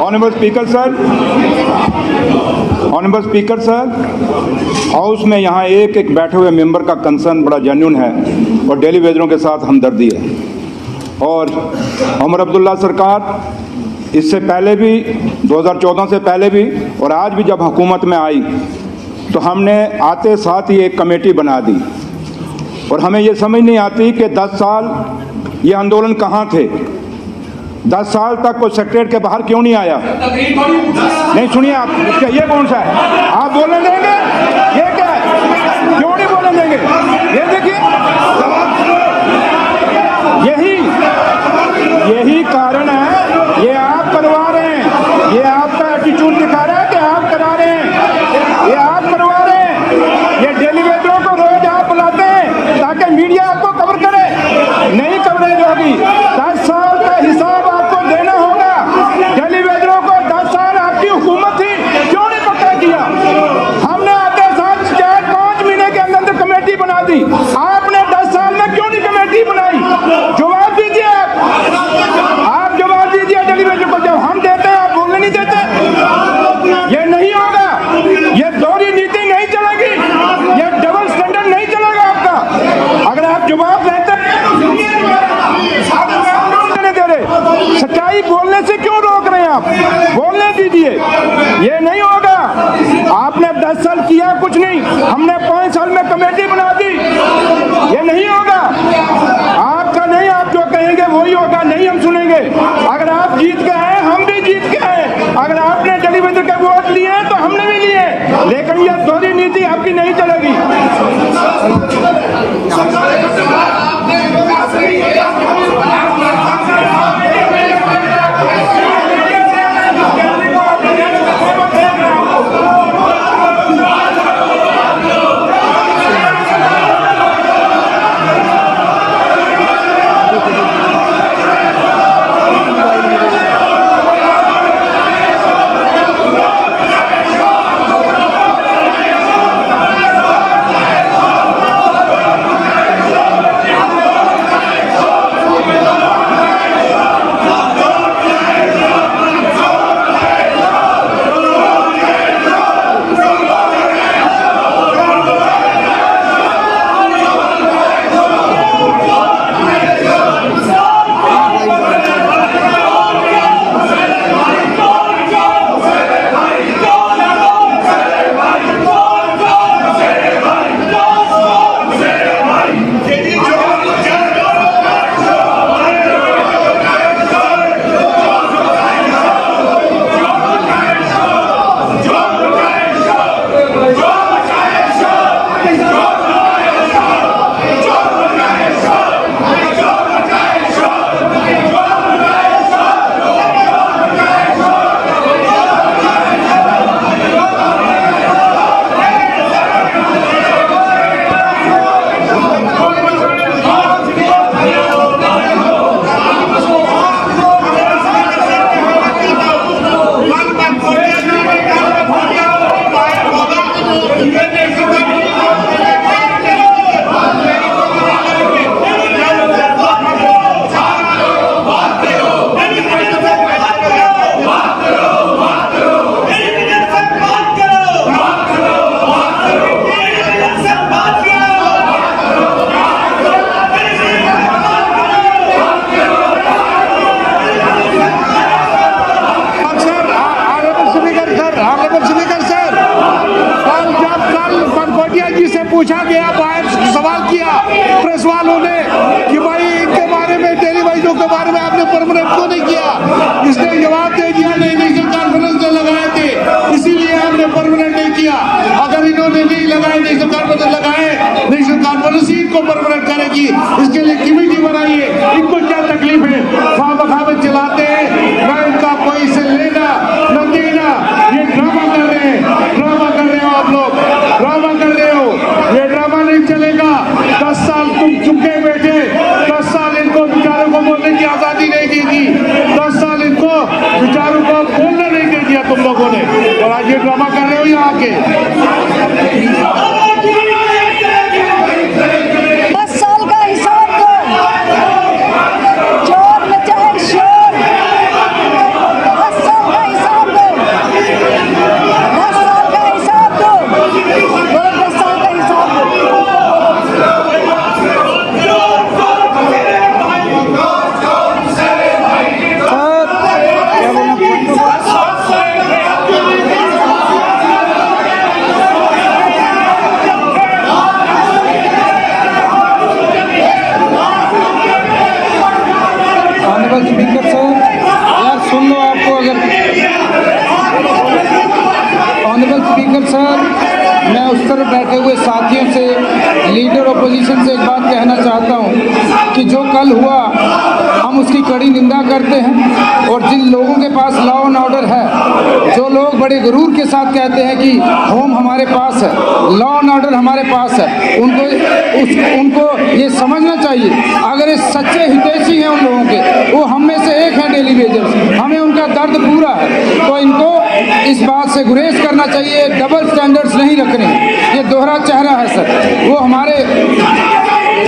Honourable speaker sir, house में यहाँ एक बैठे हुए मेंबर का कंसर्न बड़ा जेन्युइन है और डेली वेजरों के साथ हमदर्दी है। और उमर अब्दुल्ला सरकार इससे पहले भी 2014 से पहले भी और आज भी जब हुकूमत में आई तो हमने आते साथ ही एक कमेटी बना दी और हमें ये समझ नहीं आती कि 10 साल ये आंदोलन कहाँ थे। 10 साल तक कोई सेक्रेटरीट के बाहर क्यों नहीं आया? नहीं सुनिए आप, ये कौन सा है? आप बोलने देंगे? ये क्या है? क्यों नहीं बोलने देंगे? ये देखिए, यही कारण है। ये आप करवा रहे हैं, ये आपका एटीट्यूड दिखा रहा है कि आप करा रहे हैं, ये आप करवा रहे हैं। ये डेली वेजरों को रोज आप बुलाते हैं ताकि मीडिया आपको कवर करे, नहीं कवरेज होगी। 10 साल का हिसाब आपको देना होगा। डेली वेजरों को 10 साल आपकी हुकूमत थी, क्यों नहीं पक्का किया? हमने आते साल 4-5 महीने के अंदर कमेटी बना दी, आपने 10 साल में क्यों नहीं कमेटी बनाई? जवाब दीजिए आप जवाब दीजिए डेली वेजरों को। जब हम देते हैं आप बोलने नहीं देते। ये नहीं होगा, ये दोहरी नीति नहीं चलेगी, ये डबल स्टैंडर्ड नहीं चलेगा आपका। अगर आप जवाब देते दे रहे, सच्चाई बोलने से क्यों रोक रहे हैं आप? बोलने दीजिए, ये नहीं होगा। आपने 10 साल किया कुछ नहीं, हमने 5 साल में कमेटी बना दी, ये नहीं होगा। आपका नहीं, आप जो कहेंगे वही होगा, नहीं हम सुनेंगे। अगर आप जीत के आए, हम भी जीत के आए। अगर आपने टेलीविजन के वोट लिए तो हमने भी लिए, लेकिन ये दोहरी नीति आपकी नहीं चलेगी। पूछा गया, बाहर सवाल किया प्रेस वालों ने कि भाई इनके बारे में, टेलीविजन के बारे में आपने परमानेंट क्यों नहीं किया? इसने जवाब दे दिया नहीं, नेशनल कॉन्फ्रेंस ने लगाए थे, इसीलिए हमने परमानेंट नहीं किया। अगर इन्होंने नहीं लगाए, नेशनल कॉन्फ्रेंस लगाए, नेशनल कॉन्फ्रेंस ही इनको परमानेंट करेगी। इसके लिए कमेटी बनाइए। इनको क्या तकलीफ है? खामखामे चलाते हैं, ना इनका कोई से लेना न देना। ये ड्रामा कर रहे हैं, ड्रामा कर रहे हो आप लोग, ड्रामा कर रहे हो। ये ड्रामा नहीं चलेगा। 10 साल तुम चुपके बैठे, 10 साल इनको बेचारों को बोलने की आजादी नहीं दी थी, 10 साल इनको बेचारों को बोलना नहीं दे दिया तुम लोगों ने, और आज ये ड्रामा कर रहे हो यहाँ के। 10 साल का हिसाब दो, जोर मचा है शोर। 10 साल का हिसाब सुन लो आपको अगर ऑनरेबल स्पीकर सर, मैं उस तरफ बैठे हुए साथियों से, लीडर अपोजिशन से एक बात कहना चाहता हूं कि जो कल हुआ हम उसकी कड़ी निंदा करते हैं। और जिन लोगों के पास लॉ एंड ऑर्डर है, जो लोग बड़े गुरूर के साथ कहते हैं कि होम हमारे पास है, लॉ एंड ऑर्डर हमारे पास है, उनको ये समझना चाहिए अगर ये सच्चे हितैषी हैं उन लोगों के, वो हम में से एक हैं डेली वेजर्स, हमें उनका दर्द पूरा है, तो इनको इस बात से गुरेज करना चाहिए। डबल स्टैंडर्ड्स नहीं रखने, ये दोहरा चेहरा है सर। वो हमारे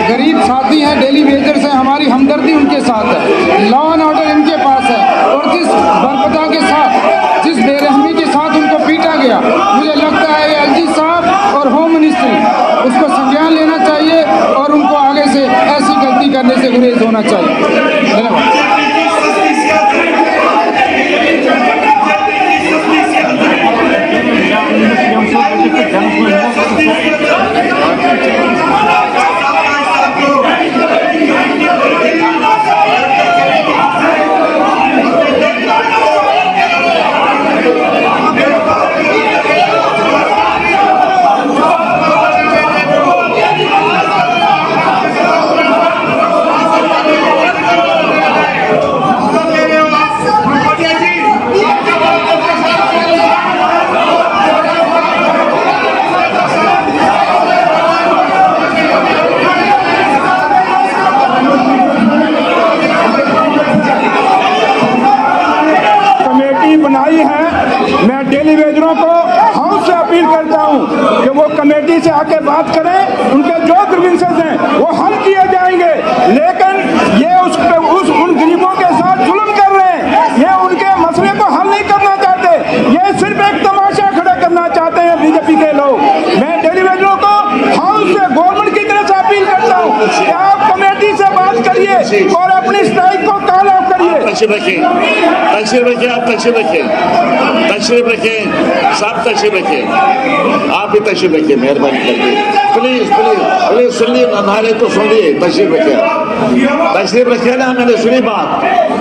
गरीब साथी हैं, डेली वेजर्स हैं, हमारी हमदर्दी उनके साथ है, लॉ एंड ऑर्डर इनके पास है। और जिस बर्बरता के साथ, जिस बेरहमी के साथ उनको पीटा गया, मुझे लगता है ये एलजी साहब और होम मिनिस्ट्री उसको संज्ञान लेना चाहिए और उनको आगे से ऐसी गलती करने से गुरेज होना चाहिए। धन्यवाद। कमेटी से आके बात करें, उनके जो ग्रीवेंसेस हैं वो हल किए जाएंगे। लेकिन ये उन गरीबों के साथ जुल्म कर रहे हैं, ये उनके मसले को हल नहीं करना चाहते, ये सिर्फ एक तमाशा खड़ा करना चाहते हैं बीजेपी के लोग। मैं डेली वेजरों को हाउस से गवर्नमेंट की तरफ से अपील करता हूँ कि आप कमेटी से बात करिए और अपनी स्ट्राइक को कॉल ऑफ करिए। तशरीफ रखें, तशरीफ रखें, आप तशरीफ रखें, तशरीफ रखें, सब तशरीफ रखें, आप भी तशरीफ रखें, मेहरबानी करके। प्लीज प्लीज प्लीज सुनिए, नारे तो सुनिए, तशरीफ रखें, तशरीफ रखें ना, मैंने सुनी बात।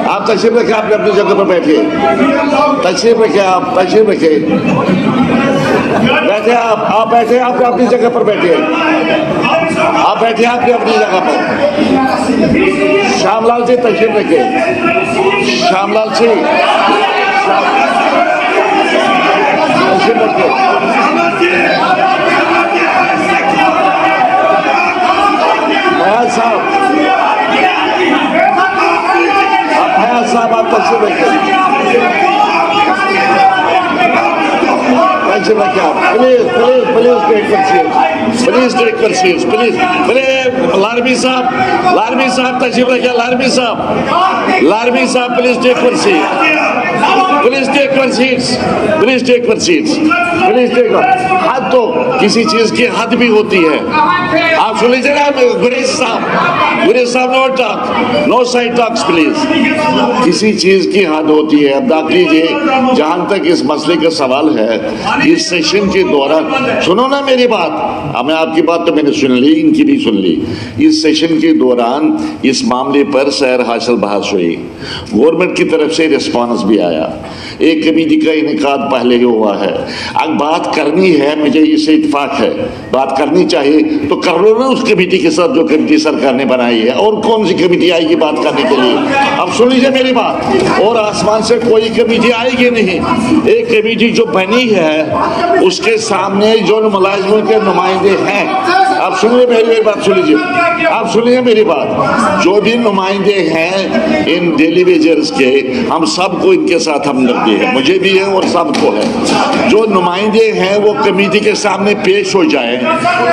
आप तशरीफ रखें, आप अपनी जगह पर बैठिए, तशरीफ रखें, आप तशरीफ रखें, बैठे आप बैठे, आप अपनी जगह पर बैठिए, आप बैठिए, आप अपनी जगह पर। श्यामलाल जी तशरीफ रखें, श्यामलाल जी तशरीफ रखें। फयाज साहब, फयाज साहब आप तशरीफ रखें, तशरीफ रखें आप। Please please please take consideration, please take consideration, please. लारमी साहब तशरीफ रखें, लारमी साहब please take consideration, please take consideration, please take consideration, please take. हद तो किसी चीज की हद भी होती है। आप सुन लीजिए ना, गुरेज साहब no talk, no side talks please. किसी चीज की हद होती है। अब देख लीजिए, जहां तक इस मसले का सवाल है, इस सेशन के दौरान, सुनो ना मेरी बात, मैं आपकी बात तो मैंने सुन ली, इनकी भी सुन ली। इस सेशन के दौरान इस मामले पर सैर हासिल बहस हुई, गवर्नमेंट की तरफ से रिस्पॉन्स भी आया, एक कमेटी का इनेकाद पहले ही हुआ है। अब बात करनी है, मुझे इससे इत्तेफाक है, बात करनी चाहिए तो कर लो ना उस कमेटी के साथ जो कमेटी सरकार ने बनाई है। और कौन सी कमेटी आएगी बात करने के लिए? अब सुन लीजिए मेरी बात, और आसमान से कोई कमेटी आएगी नहीं। एक कमेटी जो बनी है उसके सामने जो मुलाजिमों के नुमाइंदे हैं, आप सुनिए मेरी बात, सुन लीजिए, आप सुनिए मेरी बात, जो भी नुमाइंदे हैं इन डेली वेजर्स के, हम सबको इनके साथ हमदर्दी है, मुझे भी है और सबको है। जो नुमाइंदे हैं वो कमेटी के सामने पेश हो जाए,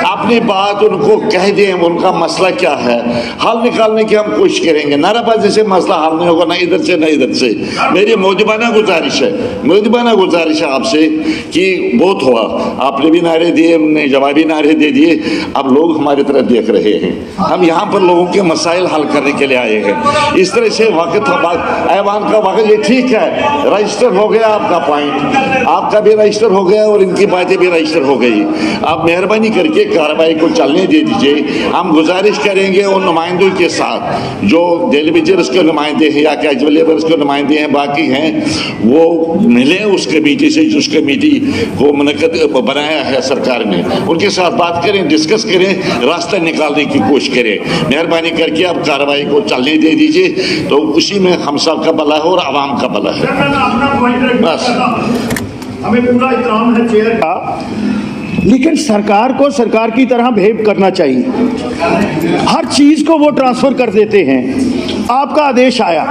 अपनी बात उनको कह दें, उनका मसला क्या है, हल निकालने की हम कोशिश करेंगे। नाराबाजी से मसला हल नहीं होगा, ना इधर से ना इधर से। मेरी मौजूबाना गुजारिश है आपसे कि बहुत हुआ, आपने भी नारे दिए, उन्होंने जवाबी नारे दे दिए। अब लोग हमारी तरफ देख रहे हैं। हम यहाँ पर लोगों के मसाइल हल करने के लिए आए हैं। इस तरह से वक्त ऐवान का वक्त ये ठीक है, रजिस्टर हो गया आपका पॉइंट, आपका भी रजिस्टर हो गया और इनकी बातें भी रजिस्टर हो गई। आप मेहरबानी करके कार्रवाई को चलने दे दीजिए। हम गुजारिश करेंगे उन नुमाइंदों के साथ जो डेली वेजर्स के नुमाइंदे हैं या कैजुअल लेबर्स के नुमाइंदे हैं, बाकी हैं, वो मिले उस कमेटी से जिस कमेटी को मुनक्कद बनाया है सरकार ने, उनके साथ बात करें, डिस्कस करें, रास्ता निकालने की कोशिश करें। मेहरबानी करके आप कार्रवाई को चलने दे दीजिए, तो उसी में हम सब का भला है और आवाम का भला है। बस हमें पूरा इत्मीनान है चेयर का, लेकिन सरकार को सरकार की तरह बिहेव करना चाहिए। हर चीज को वो ट्रांसफर कर देते हैं। आपका आदेश आया,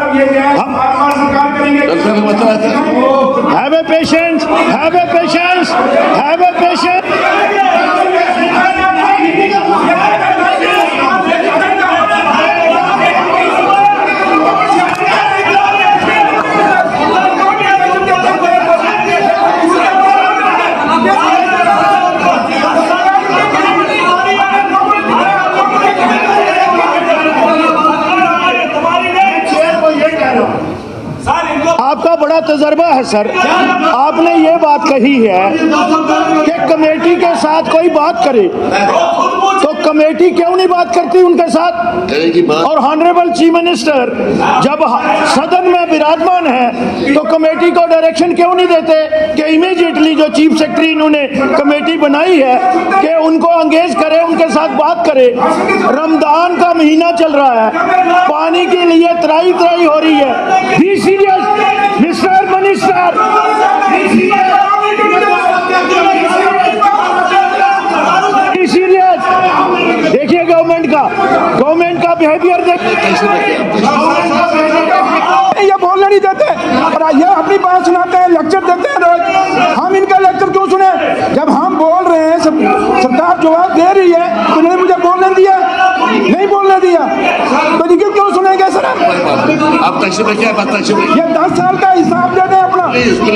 have a patience, have a patience, have a patience. आपका बड़ा तजर्बा है सर, आपने ये बात कही है कि कमेटी के साथ कोई बात करे, तो कमेटी क्यों नहीं बात करती उनके साथ? और ऑनरेबल चीफ मिनिस्टर जब सदन में विराजमान है तो कमेटी को डायरेक्शन क्यों नहीं देते कि इमीडिएटली जो चीफ सेक्रेटरी इन्होंने कमेटी बनाई है कि उनको एंगेज करे, उनके साथ बात करे। रमजान का महीना चल रहा है, पानी के लिए त्राई त्राई हो रही है। Be serious mister minister, serious देखिए गवर्नमेंट का बिहेवियर देखिए। ये बोलने नहीं देते और ये अपनी बात सुनाते हैं, लेक्चर देते हैं रोज। हम इनका लेक्चर क्यों सुने? जब हम बोल रहे हैं सरकार जवाब दे रही है तो नहीं मुझे बोलने दिया, नहीं बोलने दिया, तो इनके क्यों सुनेंगे सर? आप ये 10 साल का हिसाब दे दें अपना।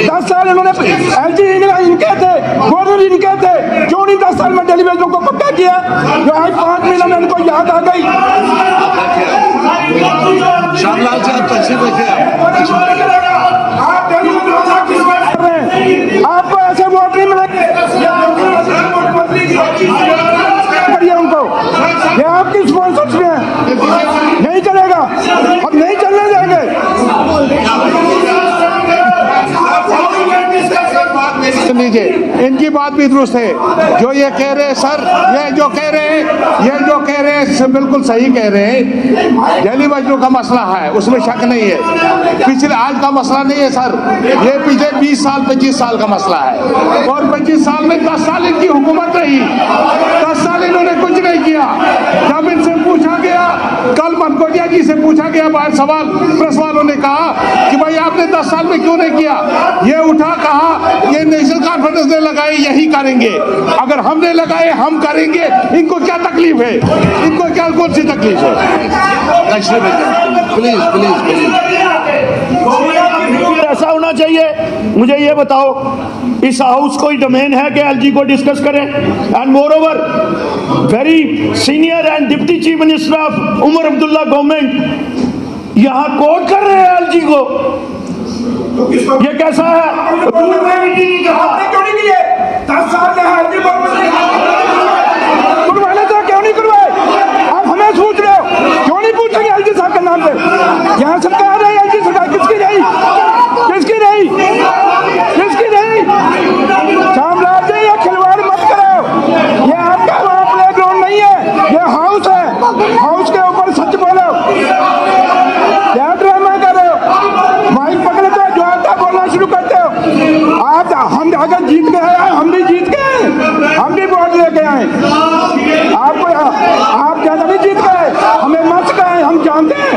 10 साल इन्होंने एलजी इनके थे, गवर्नर इनके थे, क्यों नहीं 10 साल में डेलीवेजरों को पक्का किया? जो आज 5 मिलियन इनको याद आ गई। श्यामलाल जी आपको ऐसे वोट नहीं मिलेंगे, करिए उनको, ये आपकी स्पॉन्सरशिप है, नहीं चलेगा, हम नहीं चलने देंगे। लीजिए, इनकी बात भी दुरुस्त है। जो ये कह रहे हैं सर, ये जो कह रहे हैं बिल्कुल सही कह रहे हैं। डेली वेजरों का मसला है, उसमें शक नहीं है। पिछले आज का मसला नहीं है सर, ये पिछले 20 साल 25 साल का मसला है। और 25 साल में 10 साल इनकी हुकूमत रही, 10 साल इन्होंने कुछ नहीं किया। जब इनसे पूछा गया, कल मनकोटिया जी से पूछा गया बाहर सवाल, प्रेस वालों ने कहा कि भाई आपने 10 साल में क्यों नहीं किया? ये उठा, कहा ये नेशनल कॉन्फ्रेंस ने लगाए, यही करेंगे। अगर हमने लगाए हम करेंगे। इनको क्या तकलीफ है? इनको क्या कौन सी तकलीफ है? प्लीज प्लीज प्लीज ऐसा होना चाहिए। मुझे ये बताओ, इस हाउस कोई डोमेन है कि एलजी को डिस्कस करें? And more over very senior and deputy chief minister of Omar Abdullah government यहाँ कोर्ट कर रहे हैं एलजी को। ये कैसा है? आपने क्यों नहीं किए? 10 साल करवाने थे, क्यों नहीं करवाए? आप हमें पूछ रहे हो, क्यों नहीं पूछेंगे एलजी साहब के नाम पे? यहाँ सरकार है, एलजी सरकार किसकी रही? किसकी रही? किसकी रही? शामलाल जी, ये खिलवाड़ मत करो। ये आपका वहाँ प्ले ग्राउंड नहीं है, ये हाउस है। हाउस के ऊपर सच बोलो, क्या ड्रामा कर रहे हो? माइक पकड़ते हो, जो आता बोलना शुरू करते हो। आप हम अगर जीत गए, हम भी जीत गए, हम भी वोट लेके आए। आप ज्यादा नहीं जीत गए, हमें मत गए, हम जानते हैं।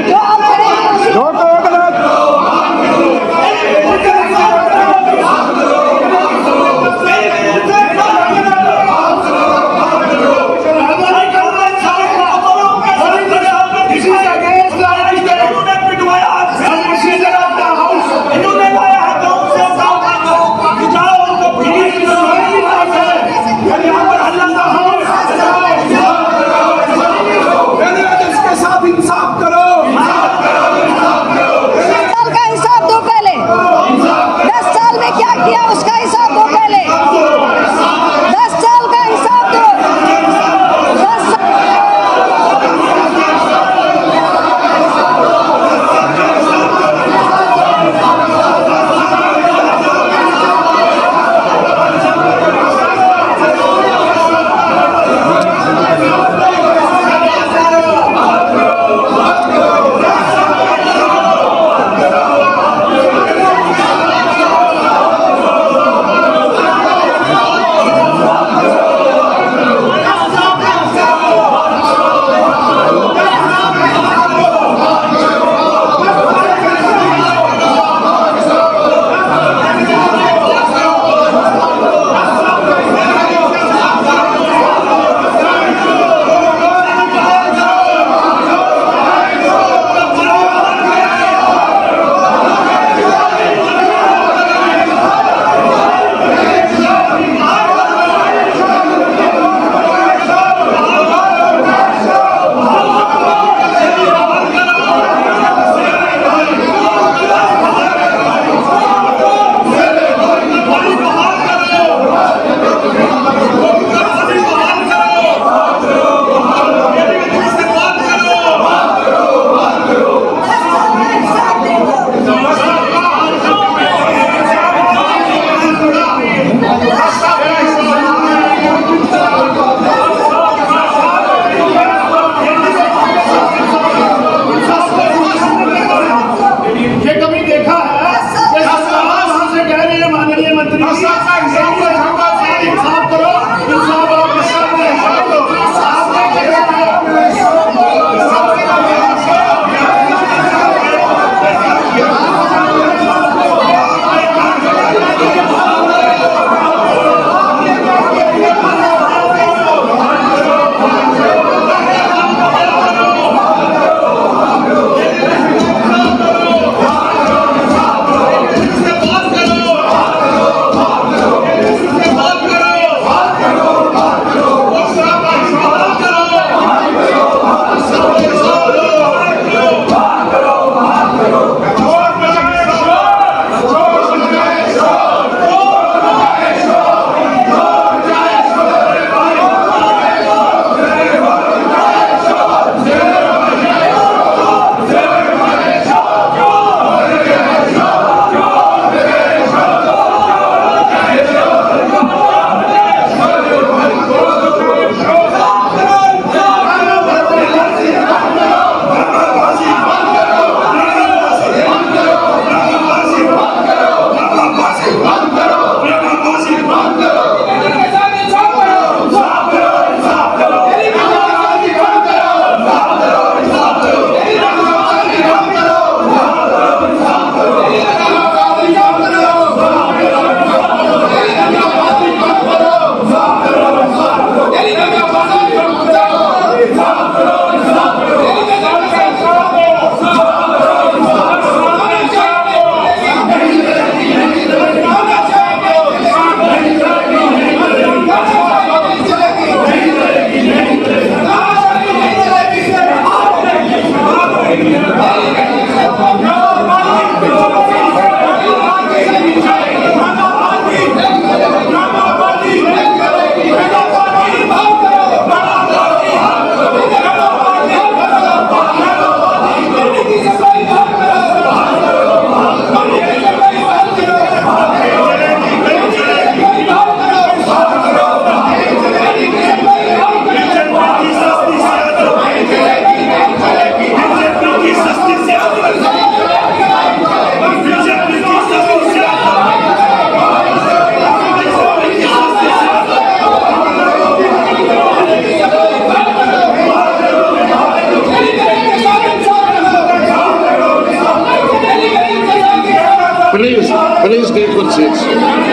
Please take your seats.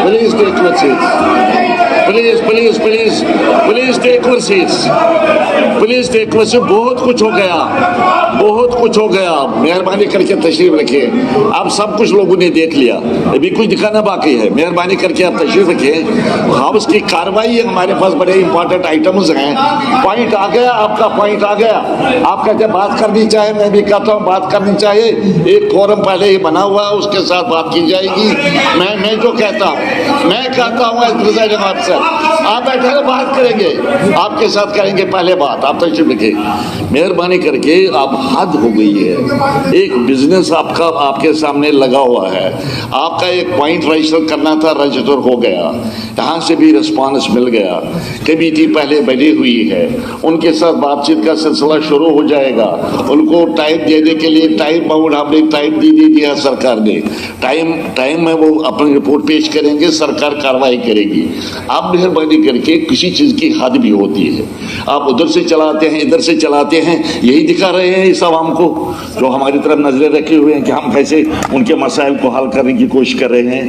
Please take your seats. Please take your seats. Please take your seats. बहुत कुछ हो गया, मेहरबानी करके तशरीफ रखिए। आप सब कुछ लोगों ने देख लिया, अभी कुछ दिखाना बाकी है। मेहरबानी करके आप तशरीफ रखिए। हाउस की कार्रवाई है, हमारे पास बड़े इंपॉर्टेंट आइटम्स हैं। पॉइंट आ गया, आपका पॉइंट आ गया। आपका जब बात करनी चाहे, मैं भी कहता हूँ बात करनी चाहिए। एक फोरम पहले ही बना हुआ है, उसके साथ बात की जाएगी। मैं जो कहता हूँ, मैं कहता हूँ प्रेसिडेंट अफसर, आप बैठे हो, बात करेंगे, आपके साथ करेंगे पहले बात। आप तशरीफ रखिए, मेहरबानी करके। आप हद हो गई है। एक बिजनेस आपका आपके सामने लगा हुआ है, आपका एक पॉइंट रजिस्टर करना था, रजिस्टर हो गया, यहाँ से भी रिस्पॉन्स मिल गया। कमेटी पहले बनी हुई है, उनके साथ बातचीत का सिलसिला शुरू हो जाएगा। उनको टाइम देने के लिए टाइम बाउंड हमने टाइम दिया सरकार ने। टाइम में वो अपनी रिपोर्ट पेश करेंगे, सरकार कार्रवाई करेगी। आप मेहरबानी करके, किसी चीज़ की हद भी होती है। आप उधर से चलाते हैं, इधर से चलाते हैं, यही दिखा रहे हैं इस आवाम को जो हमारी तरफ नजरें रखे हुए हैं कि हम कैसे उनके मसाइल को हल करने की कोशिश कर रहे हैं।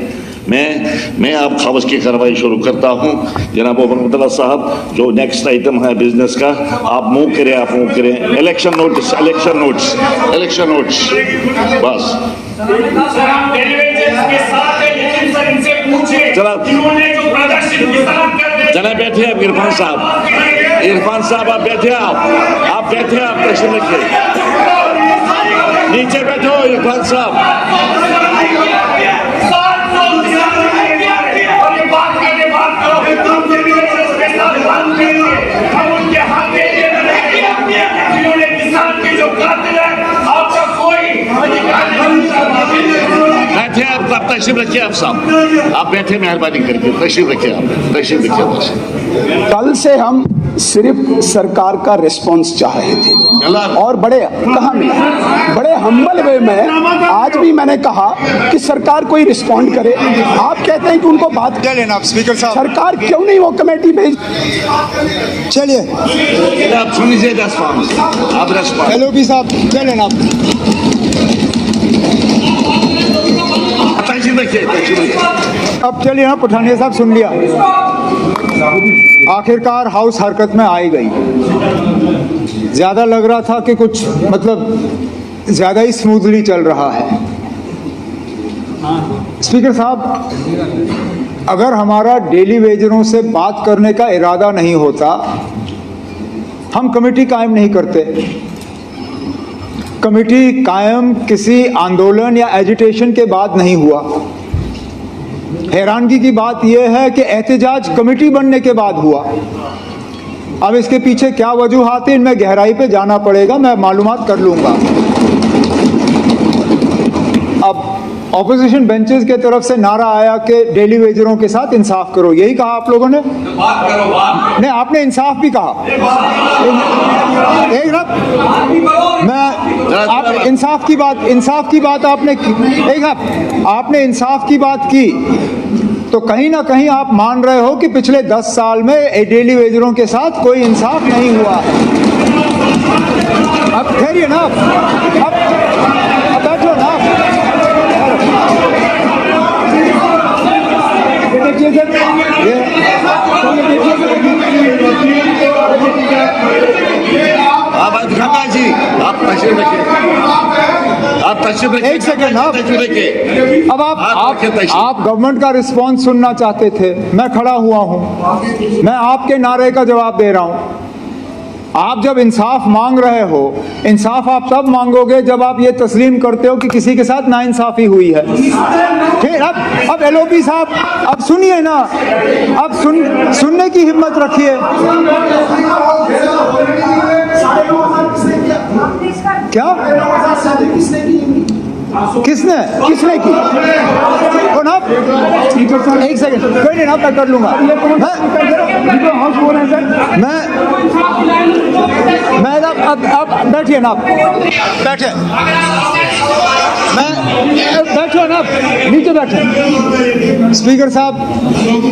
मैं आप खबस की कार्रवाई शुरू करता हूं। जनाब अब्दुल्ला साहब, जो नेक्स्ट आइटम है बिजनेस का, आप मूव करें। इलेक्शन नोट्स बस। चला बैठे आप इरफान साहब आप बैठे, आप तशरीफ रखिए। नीचे बैठो इरफान साहब। बैठे आप तशरीफ रखिए। आप साहब आप बैठे, मेहरबानी करके तशरीफ रखिए। कल से हम सिर्फ सरकार का रिस्पांस चाह रहे थे और बड़े हम्बल वे में आज भी मैंने कहा कि सरकार कोई रिस्पॉन्ड करे। आप कहते हैं कि उनको बात कर लेना। आप स्पीकर साहब, सरकार क्यों नहीं वो कमेटी भेज? चलिए आप सुन लीजिए रेस्पॉन्स। एलओपी साहब कर लेना। अब चलिए ना, पठानिया साहब सुन लिया। आखिरकार हाउस हरकत में आई गई। ज्यादा लग रहा था कि कुछ ज्यादा ही स्मूथली चल रहा है। स्पीकर साहब, अगर हमारा डेली वेजरों से बात करने का इरादा नहीं होता, हम कमेटी कायम नहीं करते। कमेटी कायम किसी आंदोलन या एजिटेशन के बाद नहीं हुआ। हैरानगी की बात यह है कि एहतजाज कमेटी बनने के बाद हुआ। अब इसके पीछे क्या वजूहात है, इनमें गहराई पे जाना पड़ेगा, मैं मालूमात कर लूंगा। अब ऑपोजिशन बेंचेस के तरफ से नारा आया कि डेली वेजरों के साथ इंसाफ करो, यही कहा आप लोगों ने? बात करो, बात। नहीं, आपने इंसाफ भी कहा। एक मैं आप इंसाफ की बात आपने आपने इंसाफ की बात की, तो कहीं ना कहीं आप मान रहे हो कि पिछले 10 साल में डेली वेजरों के साथ कोई इंसाफ नहीं हुआ है। अब ठहरिए ना, अब बैठो ना। जी आप तशरीफ रखिए। एक सेकंड, अब आप गवर्नमेंट का रिस्पॉन्स सुनना चाहते थे, मैं खड़ा हुआ हूं, मैं आपके नारे का जवाब दे रहा हूं। आप जब इंसाफ मांग रहे हो, इंसाफ आप तब मांगोगे जब आप ये तस्लीम करते हो कि किसी के साथ नाइंसाफी हुई है। फिर अब एलओपी साहब, अब सुनिए ना, अब सुनने की हिम्मत रखिए। क्या किसने की? एक सेकंड, कोई नहीं ना, मैं कर लूंगा। मैं अब बैठिए ना, बैठे, बैठो ना, नीचे बैठे। स्पीकर साहब,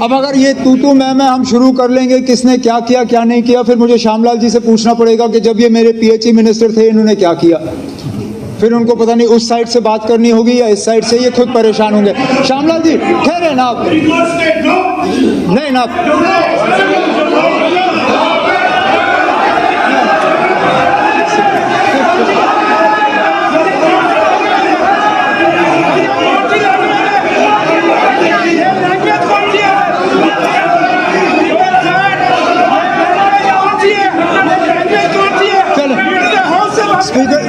अब अगर ये तू मैं हम शुरू कर लेंगे किसने क्या किया क्या नहीं किया, फिर मुझे श्यामलाल जी से पूछना पड़ेगा कि जब ये मेरे पीएचई मिनिस्टर थे इन्होंने क्या किया। फिर उनको पता नहीं उस साइड से बात करनी होगी या इस साइड से, ये खुद परेशान होंगे। श्यामलाल जी ठहरे ना आप, नहीं ना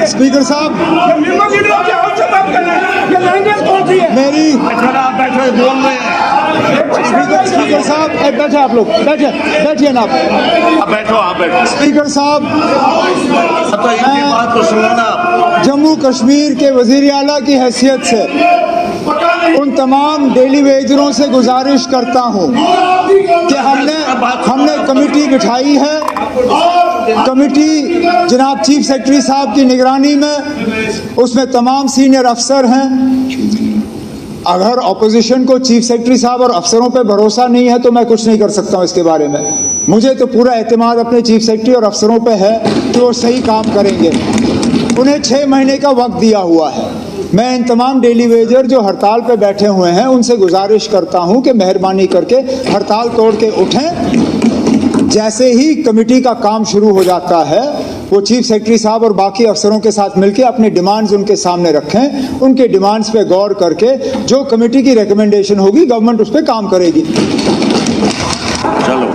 स्पीकर साहब मेरी बोल रहे हैं। स्पीकर साहब बैठे आप लोग, बैठिए ना आप बैठो, आप बैठो। स्पीकर साहब तो इनकी बात को सुनो ना। जम्मू कश्मीर के वजीर आला की हैसियत से उन तमाम डेली वेजरों से गुजारिश करता हूं कि हमने कमेटी बिठाई है। कमेटी जनाब चीफ सेक्रेटरी साहब की निगरानी में, उसमें तमाम सीनियर अफसर हैं। अगर ऑपोजिशन को चीफ सेक्रेटरी साहब और अफसरों पे भरोसा नहीं है तो मैं कुछ नहीं कर सकता हूं इसके बारे में। मुझे तो पूरा एतमाद अपने चीफ सेक्रेटरी और अफसरों पे है कि वो सही काम करेंगे। उन्हें 6 महीने का वक्त दिया हुआ है। मैं इन तमाम डेली वेजर जो हड़ताल पे बैठे हुए हैं उनसे गुजारिश करता हूं कि मेहरबानी करके हड़ताल तोड़ के उठें। जैसे ही कमेटी का काम शुरू हो जाता है वो चीफ सेक्रेटरी साहब और बाकी अफसरों के साथ मिलकर अपनी डिमांड्स उनके सामने रखें। उनके डिमांड्स पे गौर करके जो कमेटी की रिकमेंडेशन होगी गवर्नमेंट उस पर काम करेगी। चलो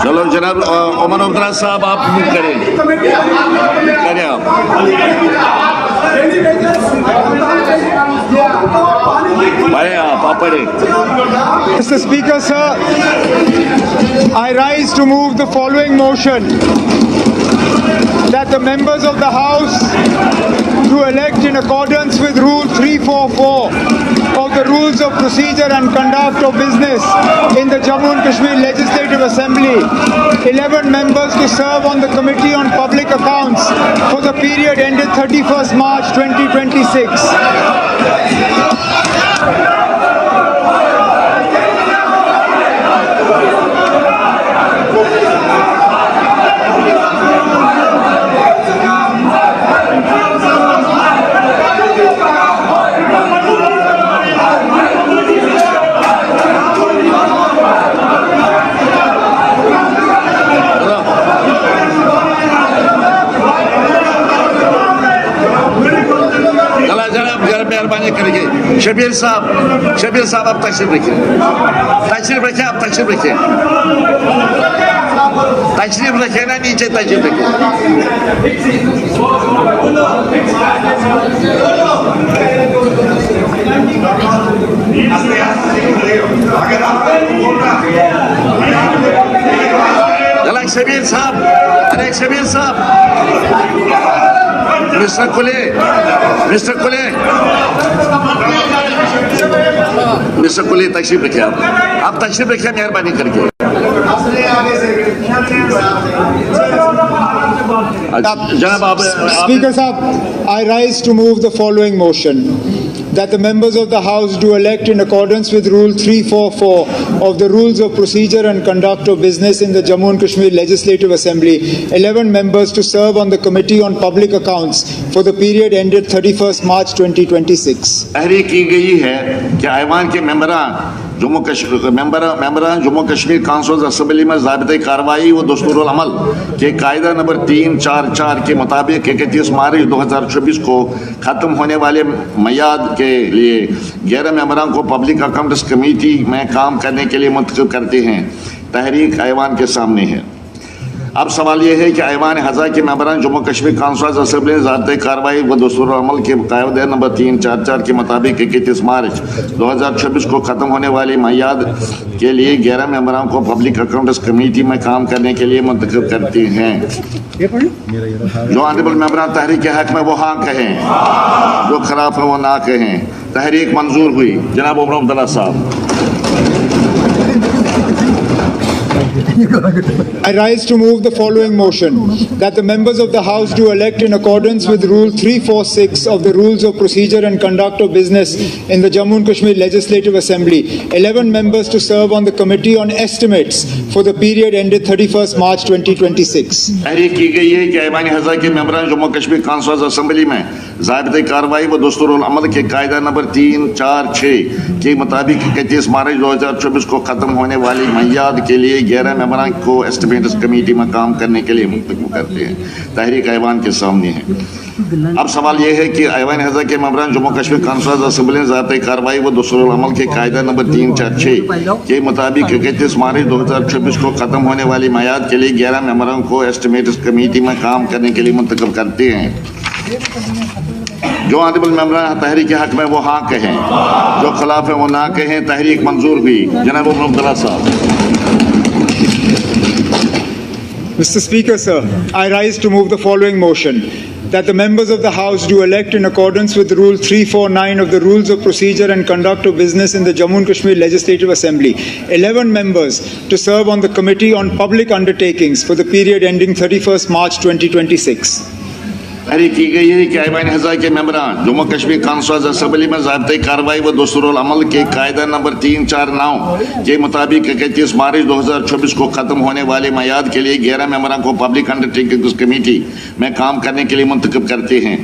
चलो जनाब ओमर अब्दुल्ला साहब आप करें आप। पढ़े आप पढ़े। Mr. Speaker, sir, I rise to move the following motion that the members of the House to elect in accordance with Rule 344 of the Rules of Procedure and Conduct of Business in the Jammu and Kashmir Legislative Assembly 11 members to serve on the Committee on Public Accounts for the period ended 31st March 2026. मेहरबानी करेंगे। शबीर साहब आप तशरीफ रखिए, आप तशरीफ रखिए ना, नीचे तशरीफ रखिए। शबीर साहब, अरे शबीर साहब, मिस्टर कुले तशरीफ रखिए, आप तशरीफ रखिए मेहरबानी करके। जनाब आप Speaker साहब, I rise to move the following motion that the members of the House do elect in accordance with Rule 344 of the Rules of Procedure and Conduct of Business in the Jammu and Kashmir Legislative Assembly 11 members to serve on the Committee on Public Accounts for the period ended 31st March 2026. तहरीक की गई है कि ऐवान के मेंबरान Jammu Kashmir council assembly में ज़ाबिते कार्रवाई व दस्तूरुल अमल के कायदा नंबर 344 के मुताबिक 31 मार्च 2024 को ख़त्म होने वाले मियाद के लिए 11 मेंबरान को पब्लिक अकाउंट्स कमेटी में काम करने के लिए मुंतखब करते हैं। तहरीक ऐवान के सामने है। अब सवाल यह है कि ऐवान हज़ा के मेंबरान जम्मू कश्मीर काउंसिल असम्बली ज़ाबिते कार्रवाई व दस्तूरुल अमल के कायदा नंबर 344 के मुताबिक 31 मार्च 2026 को ख़त्म होने वाली मियाद के लिए 11 मेंबरान को पब्लिक अकाउंट्स कमेटी में काम करने के लिए मुंतखब करते हैं। जो ऑनरेबल मेंबरान तहरीक के हक में वो हाँ कहें, जो खिलाफ है वो ना कहें। तहरीक मंजूर हुई। जनाब ओमर अब्दुल्ला साहब। I rise to move the following motion, that the members of the House do elect in accordance with Rule 346 of the Rules of Procedure and Conduct of Business in the Jammu and Kashmir Legislative Assembly, 11 members to serve on the Committee on Estimates for the period ended 31st March 2026. तहरीक की गई है कि ऐवान हज़ा के मेंबरान Jammu Kashmir conference assembly में ज़ाबिते कार्रवाई व दस्तूरुल अमल के कायदा नंबर 346 के मुताबिक 31 मार्च 2024 को ख़त्म होने वाली मियाद के लिए 11 मेंबरान को एस्टिमेट्स कमेटी में काम करने के लिए मुंतखब करते हैं। तहरीक ऐवान के सामने है। अब सवाल यह है कि ऐवान हज़ा के मेंबरान जम्मू कश्मीर कॉन्फ्रेंस असेंबली में ज़ाबिते कार्रवाई व दस्तूरुल अमल के कायदा नंबर 346 के मुताबिक 31 मार्च 2024 को ख़त्म होने वाली मियाद के लिए 11 मेंबरों को एस्टिमेट्स कमेटी में काम करने के लिए मुंतखब करते हैं। जो ऑनरेबल मेंबर तहरीक के हक में वो हाँ कहें, जो खिलाफ है वो ना कहें। तहरीक मंजूर हुई। जनाब अब्दुल्ला साहब। Mr. Speaker, sir, I rise to move the following motion, that the members of the House do elect in accordance with Rule 349 of the Rules of Procedure and Conduct of Business in the Jammu and Kashmir Legislative Assembly, 11 members to serve on the Committee on Public Undertakings for the period ending 31st March 2026. तहरीक की गई है कि ऐवान हज़ा के मेंबरान Jammu Kashmir conference assembly में ज़ाबिते कार्रवाई व दस्तूरुल अमल के कायदा नंबर 349 के मुताबिक 31 मार्च 2024 को ख़त्म होने वाले मियाद के लिए 11 मेंबरों को पब्लिक अंडरटेकिंग्स कमेटी में काम करने के लिए मुंतखब करते हैं।